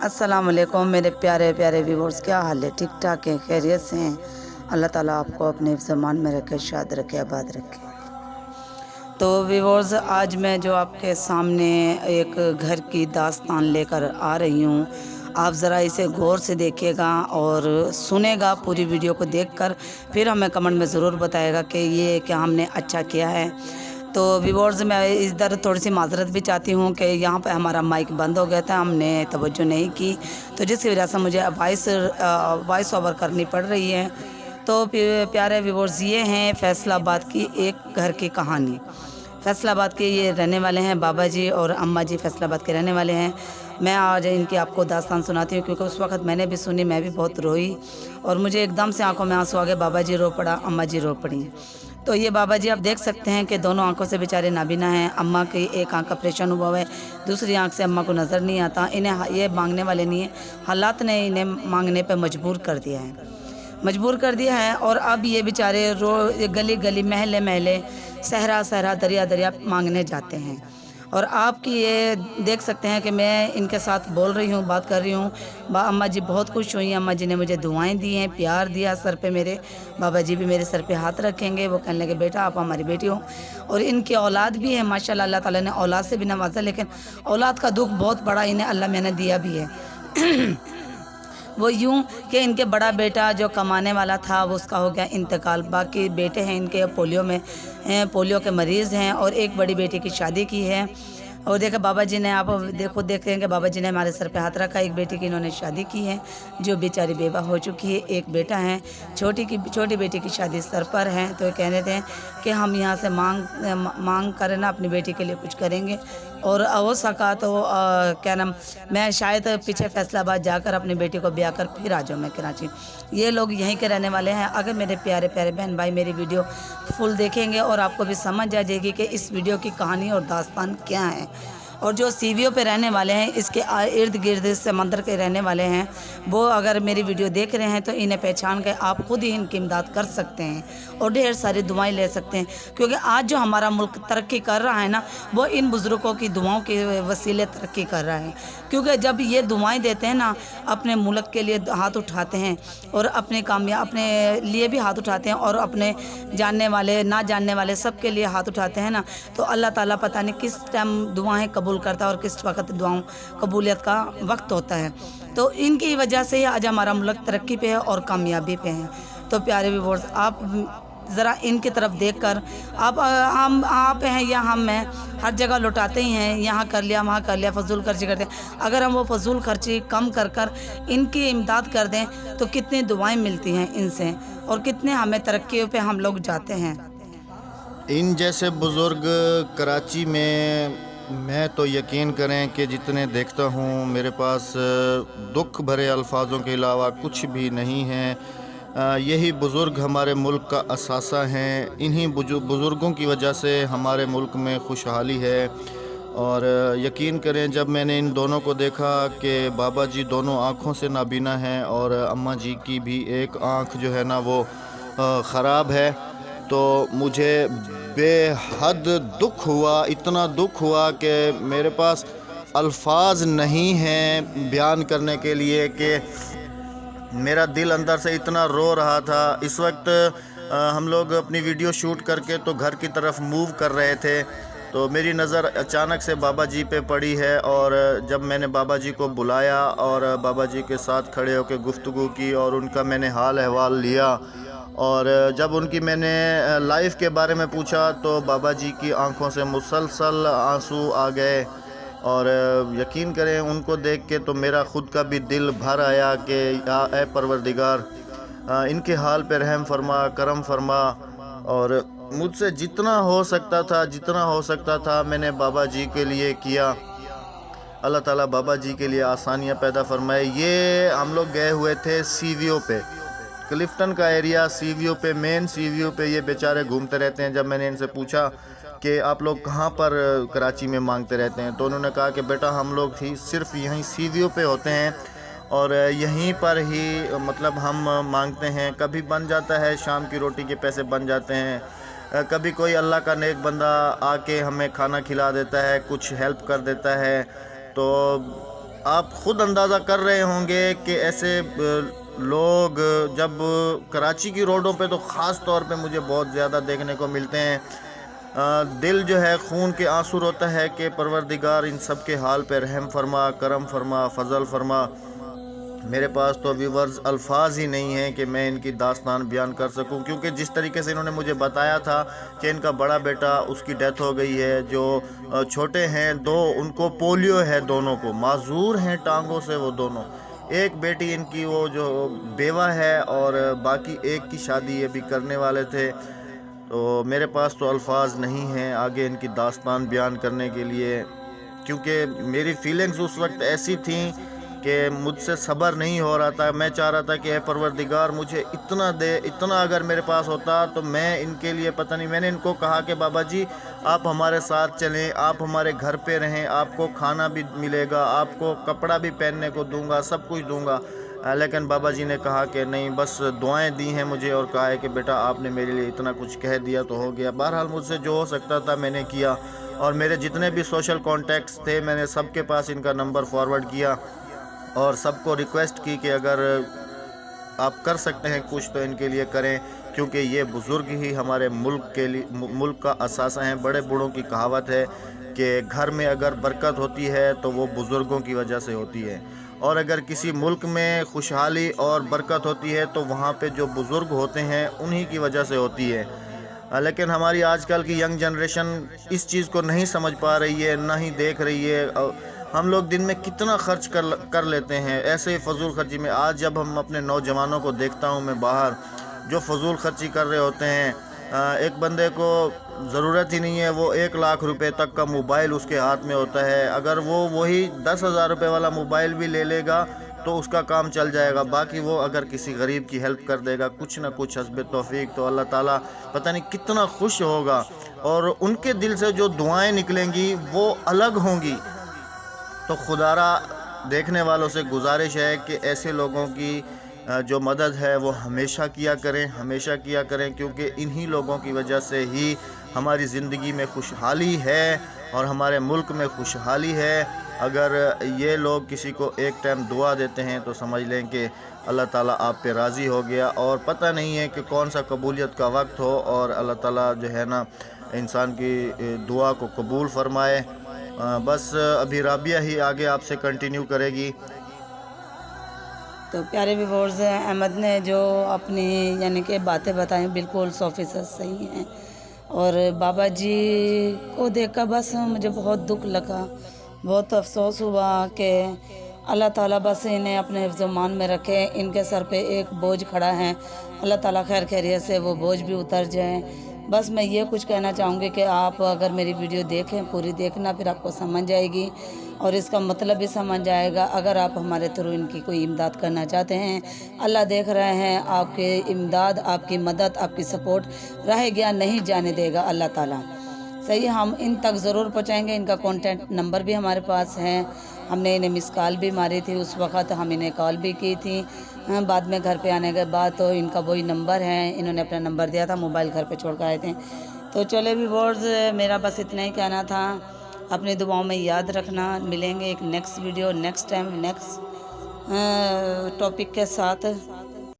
अस्सलाम वालेकुम मेरे प्यारे प्यारे व्यूअर्स, क्या हाल है? ठीक ठाक हैं, खैरियत से हैं? अल्लाह ताला आपको अपने ज़मान में रखे, शाद रखे, आबाद रखे। तो व्यूअर्स, आज मैं जो आपके सामने एक घर की दास्तान लेकर आ रही हूँ, आप ज़रा इसे गौर से देखिएगा और सुनेगा पूरी वीडियो को देखकर, फिर हमें कमेंट में ज़रूर बताएगा कि ये क्या हमने अच्छा किया है। तो व्यूअर्स, मैं इधर थोड़ी सी माज़रत भी चाहती हूँ कि यहाँ पे हमारा माइक बंद हो गया था, हमने तवज्जो नहीं की, तो जिसकी वजह से मुझे वॉइस ओवर करनी पड़ रही है। तो प्यारे व्यूअर्स, ये हैं फैसलाबाद की एक घर की कहानी। फैसलाबाद के ये रहने वाले हैं बाबा जी और अम्मा जी, फैसलाबाद के रहने वाले हैं। मैं आज इनकी आपको दास्तान सुनाती हूँ, क्योंकि उस वक़्त मैंने भी सुनी, मैं भी बहुत रोई और मुझे एकदम से आंखों में आंसू आ गए। बाबा जी रो पड़ा, अम्मा जी रो पड़ी। तो ये बाबा जी आप देख सकते हैं कि दोनों आंखों से बेचारे नाबीना हैं। अम्मा की एक आंख ऑपरेशन हुआ है, दूसरी आंख से अम्मा को नज़र नहीं आता। इन्हें ये मांगने वाले नहीं है, हालात ने इन्हें मांगने पर मजबूर कर दिया है। और अब ये बेचारे गली गली, महल्ले महल्ले, सहरा सहरा, दरिया दरिया मांगने जाते हैं। और आपकी ये देख सकते हैं कि मैं इनके साथ बोल रही हूँ, बात कर रही हूँ। अम्मा जी बहुत खुश हुई। अम्मा जी ने मुझे दुआएं दी हैं, प्यार दिया सर पे मेरे। बाबा जी भी मेरे सर पे हाथ रखेंगे, वो कहने लगे बेटा आप हमारी बेटी हो। और इनकी औलाद भी है माशाल्लाह, अल्लाह ताला ने औलाद से भी नवाजा, लेकिन औलाद का दुख बहुत बड़ा इन्हें अल्लाह मैंने दिया भी है। वो यूं कि इनके बड़ा बेटा जो कमाने वाला था वो उसका हो गया इंतकाल। बाकी बेटे हैं इनके पोलियो में हैं, पोलियो के मरीज़ हैं, और एक बड़ी बेटी की शादी की है। और देखो बाबा जी ने, आप देखेंगे बाबा जी ने हमारे सर पे हाथ रखा। एक बेटी की इन्होंने शादी की है जो बेचारी बेवा हो चुकी है। एक बेटा है, छोटी बेटी की शादी सर पर है। तो ये कह रहे थे कि हम यहाँ से मांग करें ना, अपनी बेटी के लिए कुछ करेंगे। और हो सका तो क्या नाम, मैं शायद पीछे फैसलाबाद जाकर अपनी बेटी को ब्याह कर फिर आ जाऊँ मैं कराची। ये लोग यहीं के रहने वाले हैं। अगर मेरे प्यारे प्यारे बहन भाई मेरी वीडियो फुल देखेंगे और आपको भी समझ आ जाएगी कि इस वीडियो की कहानी और दास्तान क्या है। और जो सीवियों पे रहने वाले हैं, इसके इर्द गिर्द समंदर के रहने वाले हैं, वो अगर मेरी वीडियो देख रहे हैं तो इन्हें पहचान के आप खुद ही इनकी इमदाद कर सकते हैं और ढेर सारी दुआएं ले सकते हैं। क्योंकि आज जो हमारा मुल्क तरक्की कर रहा है ना, वो इन बुज़ुर्गों की दुआओं के वसीले तरक्की कर रहा है। क्योंकि जब ये दुआएं देते हैं ना, अपने मुल्क के लिए हाथ उठाते हैं और अपने लिए भी हाथ उठाते हैं, और अपने जानने वाले ना जानने वाले सब के लिए हाथ उठाते हैं ना, तो अल्लाह ताला पता नहीं किस टाइम दुआएं कबूल करता है और किस वक्त दुआओं कबूलियत का वक्त होता है। तो इनकी वजह से ही आज हमारा मुल्क तरक्की पे है और कामयाबी पे है। तो प्यारे व्यूअर्स, आप ज़रा इनकी तरफ देखकर, आप हैं या हम हैं, हर जगह लुटाते ही हैं, यहाँ कर लिया वहाँ कर लिया, फजूल खर्ची करते हैं। अगर हम वो फजूल खर्ची कम कर इनकी इमदाद कर दें तो कितनी दुआएं मिलती हैं इनसे, और कितने हमें तरक्की पे हम लोग जाते हैं। इन जैसे बुज़ुर्ग कराची में, मैं तो यकीन करें कि जितने देखता हूँ, मेरे पास दुख भरे अल्फाजों के अलावा कुछ भी नहीं है। यही बुज़ुर्ग हमारे मुल्क का असासा हैं। इन्हीं बुज़ुर्गों की वजह से हमारे मुल्क में खुशहाली है। और यकीन करें, जब मैंने इन दोनों को देखा कि बाबा जी दोनों आँखों से नाबीना हैं और अम्मा जी की भी एक आँख जो है ना वो ख़राब है, तो मुझे बेहद दुख हुआ। इतना दुख हुआ कि मेरे पास अल्फाज नहीं हैं बयान करने के लिए कि मेरा दिल अंदर से इतना रो रहा था। इस वक्त हम लोग अपनी वीडियो शूट करके तो घर की तरफ मूव कर रहे थे, तो मेरी नज़र अचानक से बाबा जी पे पड़ी है। और जब मैंने बाबा जी को बुलाया और बाबा जी के साथ खड़े होकर गुफ्तगू की और उनका मैंने हाल अहवाल लिया, और जब उनकी मैंने लाइफ के बारे में पूछा, तो बाबा जी की आंखों से मुसलसल आंसू आ गए। और यकीन करें, उनको देख के तो मेरा ख़ुद का भी दिल भर आया कि या ए परवरदिगार, इनके हाल पे रहम फरमा, करम फरमा। और मुझसे जितना हो सकता था मैंने बाबा जी के लिए किया। अल्लाह ताला बाबा जी के लिए आसानियाँ पैदा फरमाए। ये हम लोग गए हुए थे सीवियो पे, क्लिफ्टन का एरिया, सीवियो पे, मेन सीवियो पे ये बेचारे घूमते रहते हैं। जब मैंने इनसे पूछा कि आप लोग कहाँ पर कराची में मांगते रहते हैं, तो उन्होंने कहा कि बेटा हम लोग सिर्फ यहीं सीवियो पे होते हैं और यहीं पर ही मतलब हम मांगते हैं। कभी बन जाता है, शाम की रोटी के पैसे बन जाते हैं, कभी कोई अल्लाह का नेक बंदा आके हमें खाना खिला देता है, कुछ हेल्प कर देता है। तो آپ خود اندازہ کر رہے ہوں گے کہ ایسے لوگ جب کراچی کی روڈوں پہ تو خاص طور پہ مجھے بہت زیادہ دیکھنے کو ملتے ہیں، دل جو ہے خون کے آنسو روتا ہے کہ پروردگار ان سب کے حال پہ رحم فرما، کرم فرما، فضل فرما۔ میرے پاس تو ویورز الفاظ ہی نہیں ہیں کہ میں ان کی داستان بیان کر سکوں، کیونکہ جس طریقے سے انہوں نے مجھے بتایا تھا کہ ان کا بڑا بیٹا اس کی ڈیتھ ہو گئی ہے، جو چھوٹے ہیں دو ان کو پولیو ہے، دونوں کو معذور ہیں ٹانگوں سے وہ دونوں، ایک بیٹی ان کی وہ جو بیوہ ہے اور باقی ایک کی شادی یہ بھی کرنے والے تھے۔ تو میرے پاس تو الفاظ نہیں ہیں آگے ان کی داستان بیان کرنے کے لیے، کیونکہ میری فیلنگز اس وقت ایسی تھیں کہ مجھ سے صبر نہیں ہو رہا تھا۔ میں چاہ رہا تھا کہ اے پروردگار مجھے اتنا دے، اتنا اگر میرے پاس ہوتا تو میں ان کے لیے پتہ نہیں، میں نے ان کو کہا کہ بابا جی آپ ہمارے ساتھ چلیں، آپ ہمارے گھر پہ رہیں، آپ کو کھانا بھی ملے گا، آپ کو کپڑا بھی پہننے کو دوں گا، سب کچھ دوں گا، لیکن بابا جی نے کہا کہ نہیں، بس دعائیں دی ہیں مجھے اور کہا ہے کہ بیٹا آپ نے میرے لیے اتنا کچھ کہہ دیا تو ہو گیا۔ بہرحال مجھ سے جو ہو سکتا تھا میں نے کیا، اور میرے جتنے بھی سوشل کانٹیکٹس تھے میں نے سب کے پاس ان کا نمبر فارورڈ کیا اور سب کو ریکویسٹ کی کہ اگر آپ کر سکتے ہیں کچھ تو ان کے لیے کریں، کیونکہ یہ بزرگ ہی ہمارے ملک کا اثاثہ ہیں۔ بڑے بوڑھوں کی کہاوت ہے کہ گھر میں اگر برکت ہوتی ہے تو وہ بزرگوں کی وجہ سے ہوتی ہے، اور اگر کسی ملک میں خوشحالی اور برکت ہوتی ہے تو وہاں پہ جو بزرگ ہوتے ہیں انہی کی وجہ سے ہوتی ہے۔ لیکن ہماری آج کل کی ینگ جنریشن اس چیز کو نہیں سمجھ پا رہی ہے، نہ ہی دیکھ رہی ہے۔ ہم لوگ دن میں کتنا خرچ کر لیتے ہیں ایسے ہی فضول خرچی میں۔ آج جب ہم اپنے نوجوانوں کو دیکھتا ہوں میں باہر جو فضول خرچی کر رہے ہوتے ہیں، ایک بندے کو ضرورت ہی نہیں ہے، وہ 1,00,000 روپے تک کا موبائل اس کے ہاتھ میں ہوتا ہے، اگر وہ وہی 10,000 روپے والا موبائل بھی لے لے گا تو اس کا کام چل جائے گا، باقی وہ اگر کسی غریب کی ہیلپ کر دے گا کچھ نہ کچھ حسب توفیق، تو اللہ تعالیٰ پتہ نہیں کتنا خوش ہوگا، اور ان کے دل سے جو دعائیں نکلیں گی وہ الگ ہوں گی۔ تو خدا را دیکھنے والوں سے گزارش ہے کہ ایسے لوگوں کی جو مدد ہے وہ ہمیشہ کیا کریں، ہمیشہ کیا کریں، کیونکہ انہی لوگوں کی وجہ سے ہی ہماری زندگی میں خوشحالی ہے اور ہمارے ملک میں خوشحالی ہے۔ اگر یہ لوگ کسی کو ایک ٹائم دعا دیتے ہیں تو سمجھ لیں کہ اللہ تعالیٰ آپ پہ راضی ہو گیا، اور پتہ نہیں ہے کہ کون سا قبولیت کا وقت ہو، اور اللہ تعالیٰ جو ہے نا انسان کی دعا کو قبول فرمائے۔ بس ابھی رابعہ ہی آگے آپ سے کنٹینیو کرے گی۔ تو پیارے ویورز، احمد نے جو اپنی یعنی کہ باتیں بتائیں بالکل 100% صحیح ہیں، اور بابا جی کو دیکھ کر بس مجھے بہت دکھ لگا، بہت افسوس ہوا کہ اللہ تعالیٰ بس انہیں اپنے حفظ و امان میں رکھے۔ ان کے سر پہ ایک بوجھ کھڑا ہے، اللہ تعالیٰ خیر خیریت سے وہ بوجھ بھی اتر جائیں۔ بس میں یہ کچھ کہنا چاہوں گی کہ آپ اگر میری ویڈیو دیکھیں پوری دیکھنا، پھر آپ کو سمجھ جائے گی اور اس کا مطلب بھی سمجھ جائے گا۔ اگر آپ ہمارے تھرو ان کی کوئی امداد کرنا چاہتے ہیں، اللہ دیکھ رہے ہیں، آپ کی امداد، آپ کی مدد، آپ کی سپورٹ رہے گیا نہیں جانے دے گا اللہ تعالیٰ، صحیح۔ ہم ان تک ضرور پہنچائیں گے۔ ان کا کانٹیکٹ نمبر بھی ہمارے پاس ہے، ہم نے انہیں مس کال بھی ماری تھی، اس وقت ہم انہیں کال بھی کی تھی، بعد میں گھر پہ آنے کے بعد تو ان کا وہی نمبر ہے، انہوں نے اپنا نمبر دیا تھا، موبائل گھر پہ چھوڑ کر آئے تھے۔ تو چلے ویورز، میرا بس اتنا ہی کہنا تھا، اپنی دعاؤں میں یاد رکھنا۔ ملیں گے ایک next video, next time, next topic کے ساتھ۔